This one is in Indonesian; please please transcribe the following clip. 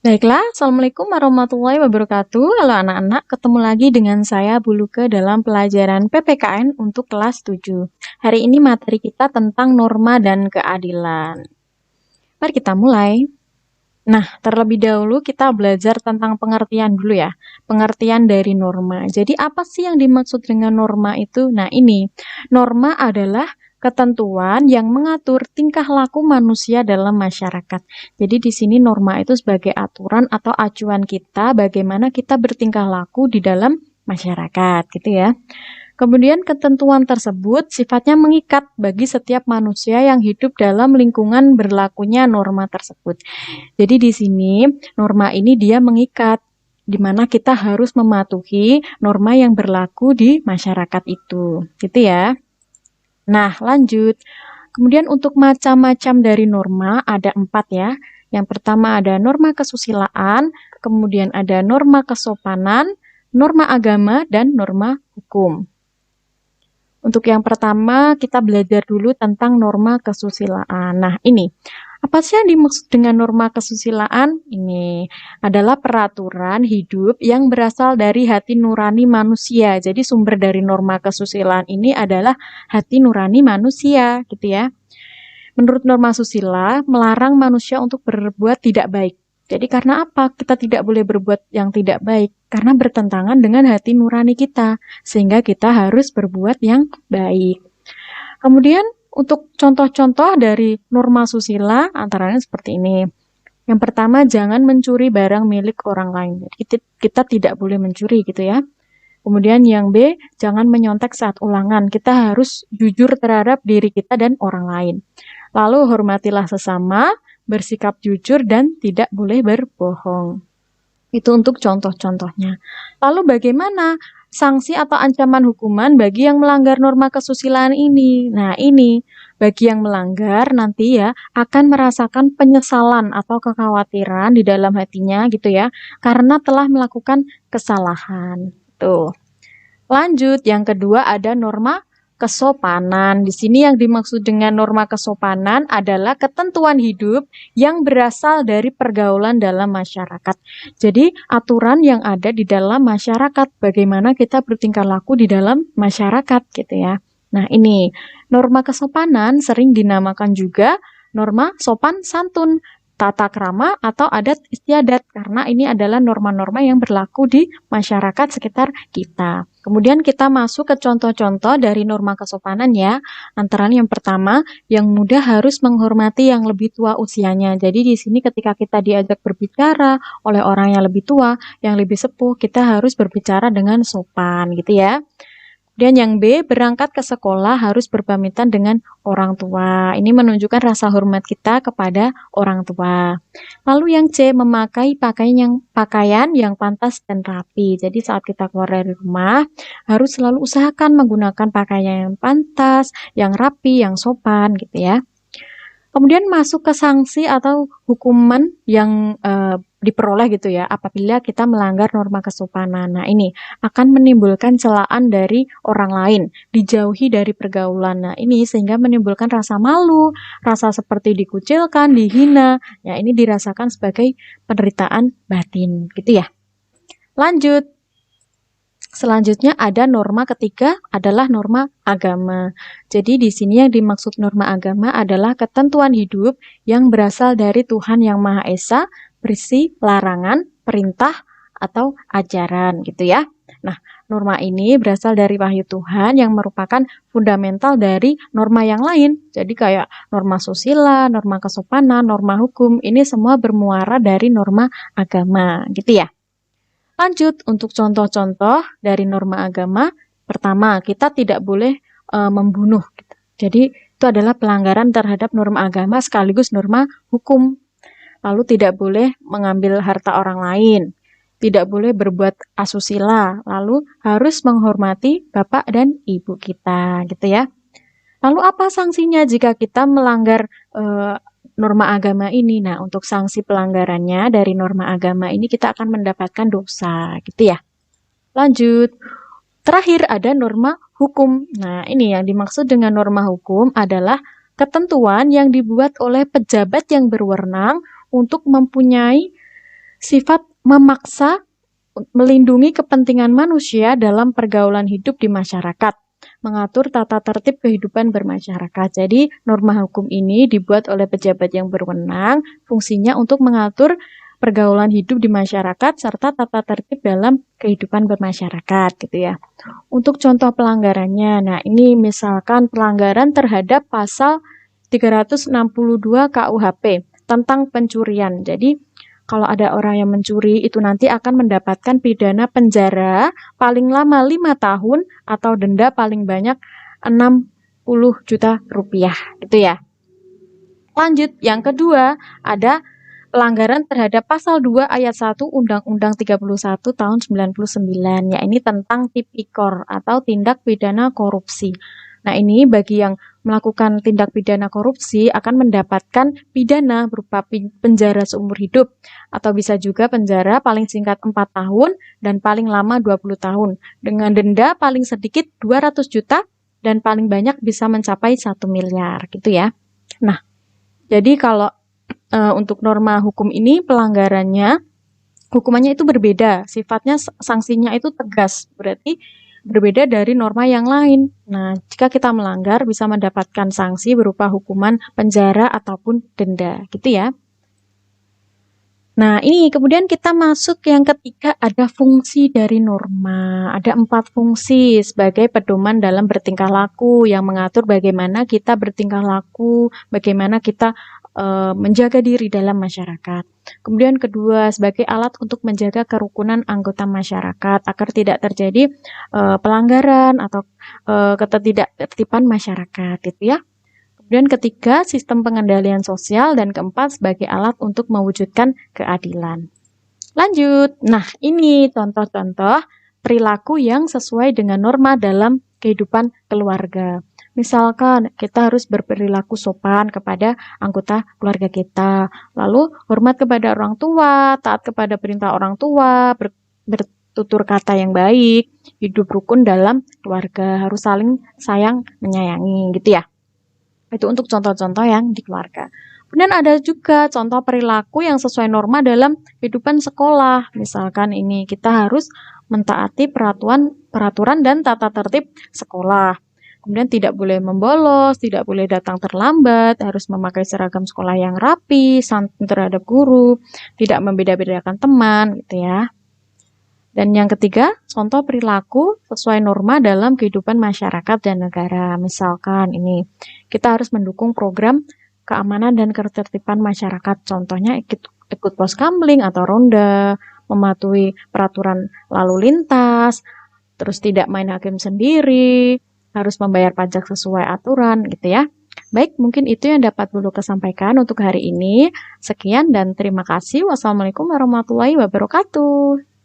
Baiklah, Assalamualaikum warahmatullahi wabarakatuh. Halo anak-anak, ketemu lagi dengan saya Buluke dalam pelajaran PPKN untuk kelas 7. Hari ini materi kita tentang norma dan keadilan. Mari kita mulai. Nah, terlebih dahulu kita belajar tentang pengertian dulu ya. Pengertian dari norma. Jadi apa sih yang dimaksud dengan norma itu? Nah, ini. Norma adalah ketentuan yang mengatur tingkah laku manusia dalam masyarakat. Jadi di sini norma itu sebagai aturan atau acuan kita bagaimana kita bertingkah laku di dalam masyarakat, gitu ya. Kemudian ketentuan tersebut sifatnya mengikat bagi setiap manusia yang hidup dalam lingkungan berlakunya norma tersebut. Jadi di sini norma ini dia mengikat di mana kita harus mematuhi norma yang berlaku di masyarakat itu. Gitu ya. Nah, lanjut. Kemudian untuk macam-macam dari norma ada 4 ya. Yang pertama ada norma kesusilaan, kemudian ada norma kesopanan, norma agama, dan norma hukum. Untuk yang pertama, kita belajar dulu tentang norma kesusilaan. Nah, ini. Apa sih yang dimaksud dengan norma kesusilaan? Ini adalah peraturan hidup yang berasal dari hati nurani manusia. Jadi sumber dari norma kesusilaan ini adalah hati nurani manusia, gitu ya. Menurut norma susila, melarang manusia untuk berbuat tidak baik. Jadi karena apa? Kita tidak boleh berbuat yang tidak baik. Karena bertentangan dengan hati nurani kita. Sehingga kita harus berbuat yang baik. Kemudian untuk contoh-contoh dari norma susila, antaranya seperti ini. Yang pertama, jangan mencuri barang milik orang lain. Kita tidak boleh mencuri gitu ya. Kemudian yang B, jangan menyontek saat ulangan. Kita harus jujur terhadap diri kita dan orang lain. Lalu hormatilah sesama, bersikap jujur, dan tidak boleh berbohong. Itu untuk contoh-contohnya. Lalu bagaimana sanksi atau ancaman hukuman bagi yang melanggar norma kesusilaan ini? Nah ini, bagi yang melanggar nanti ya akan merasakan penyesalan atau kekhawatiran di dalam hatinya gitu ya, karena telah melakukan kesalahan. Tuh. Lanjut, yang kedua ada norma kesopanan. Di sini yang dimaksud dengan norma kesopanan adalah ketentuan hidup yang berasal dari pergaulan dalam masyarakat. Jadi, aturan yang ada di dalam masyarakat, bagaimana kita bertingkah laku di dalam masyarakat gitu ya. Nah, ini norma kesopanan sering dinamakan juga norma sopan santun, tata krama atau adat istiadat karena ini adalah norma-norma yang berlaku di masyarakat sekitar kita. Kemudian kita masuk ke contoh-contoh dari norma kesopanan ya. Antara yang pertama, yang muda harus menghormati yang lebih tua usianya. Jadi di sini ketika kita diajak berbicara oleh orang yang lebih tua, yang lebih sepuh, kita harus berbicara dengan sopan gitu ya. Dan yang B, berangkat ke sekolah harus berpamitan dengan orang tua. Ini menunjukkan rasa hormat kita kepada orang tua. Lalu yang C, memakai pakaian yang pantas dan rapi. Jadi saat kita keluar dari rumah, harus selalu usahakan menggunakan pakaian yang pantas, yang rapi, yang sopan gitu ya. Kemudian masuk ke sanksi atau hukuman yang diperoleh gitu ya apabila kita melanggar norma kesopanan. Nah ini akan menimbulkan celaan dari orang lain, dijauhi dari pergaulan. Nah ini sehingga menimbulkan rasa malu, rasa seperti dikucilkan, dihina. Ya ini dirasakan sebagai penderitaan batin gitu ya. Lanjut. Selanjutnya ada norma ketiga adalah norma agama. Jadi di sini yang dimaksud norma agama adalah ketentuan hidup yang berasal dari Tuhan Yang Maha Esa, berisi larangan, perintah, atau ajaran gitu ya. Nah, norma ini berasal dari wahyu Tuhan yang merupakan fundamental dari norma yang lain. Jadi kayak norma susila, norma kesopanan, norma hukum, ini semua bermuara dari norma agama gitu ya. Lanjut, untuk contoh-contoh dari norma agama, pertama, kita tidak boleh membunuh. Jadi, itu adalah pelanggaran terhadap norma agama sekaligus norma hukum. Lalu tidak boleh mengambil harta orang lain, tidak boleh berbuat asusila, lalu harus menghormati bapak dan ibu kita, gitu ya. Lalu apa sanksinya jika kita melanggar norma agama ini? Nah, untuk sanksi pelanggarannya dari norma agama ini kita akan mendapatkan dosa, gitu ya. Lanjut. Terakhir ada norma hukum. Nah, ini yang dimaksud dengan norma hukum adalah ketentuan yang dibuat oleh pejabat yang berwenang untuk mempunyai Sifat memaksa melindungi kepentingan manusia dalam pergaulan hidup di masyarakat, mengatur tata tertib kehidupan bermasyarakat. Jadi, norma hukum ini dibuat oleh pejabat yang berwenang, fungsinya untuk mengatur pergaulan hidup di masyarakat serta tata tertib dalam kehidupan bermasyarakat gitu ya. Untuk contoh pelanggarannya, nah ini misalkan pelanggaran terhadap pasal 362 KUHP tentang pencurian. Jadi kalau ada orang yang mencuri itu nanti akan mendapatkan pidana penjara paling lama 5 tahun atau denda paling banyak 60 juta rupiah gitu ya. Lanjut, yang kedua ada pelanggaran terhadap pasal 2 ayat 1 Undang-Undang 31 tahun 99, ya ini tentang tipikor atau tindak pidana korupsi. Nah ini bagi yang melakukan tindak pidana korupsi akan mendapatkan pidana berupa penjara seumur hidup atau bisa juga penjara paling singkat 4 tahun dan paling lama 20 tahun dengan denda paling sedikit 200 juta dan paling banyak bisa mencapai 1 miliar gitu ya. Nah, jadi kalau untuk norma hukum ini hukumannya itu berbeda, sifatnya sanksinya itu tegas, berarti berbeda dari norma yang lain. Nah, jika kita melanggar bisa mendapatkan sanksi berupa hukuman penjara ataupun denda, gitu ya. Nah, ini kemudian kita masuk yang ketiga, ada fungsi dari norma. Ada 4 fungsi sebagai pedoman dalam bertingkah laku yang mengatur bagaimana kita bertingkah laku, bagaimana kita menjaga diri dalam masyarakat. Kemudian kedua, sebagai alat untuk menjaga kerukunan anggota masyarakat agar tidak terjadi pelanggaran atau ketidaktertiban masyarakat, gitu ya. Kemudian ketiga, sistem pengendalian sosial, dan keempat, sebagai alat untuk mewujudkan keadilan. Lanjut, nah ini contoh-contoh perilaku yang sesuai dengan norma dalam kehidupan keluarga. Misalkan kita harus berperilaku sopan kepada anggota keluarga kita, lalu hormat kepada orang tua, taat kepada perintah orang tua, bertutur kata yang baik, hidup rukun dalam keluarga, harus saling sayang menyayangi gitu ya. Itu untuk contoh-contoh yang di keluarga. Kemudian ada juga contoh perilaku yang sesuai norma dalam kehidupan sekolah. Misalkan ini kita harus mentaati peraturan dan tata tertib sekolah. Kemudian tidak boleh membolos, tidak boleh datang terlambat, harus memakai seragam sekolah yang rapi, santun terhadap guru, tidak membeda-bedakan teman, gitu ya. Dan yang ketiga, contoh perilaku sesuai norma dalam kehidupan masyarakat dan negara. Misalkan ini, kita harus mendukung program keamanan dan ketertiban masyarakat. Contohnya ikut poskamling atau ronda, mematuhi peraturan lalu lintas, terus tidak main hakim sendiri, harus membayar pajak sesuai aturan gitu ya. Baik, mungkin itu yang dapat dulu kesampaikan untuk hari ini. Sekian dan terima kasih. Wassalamualaikum warahmatullahi wabarakatuh.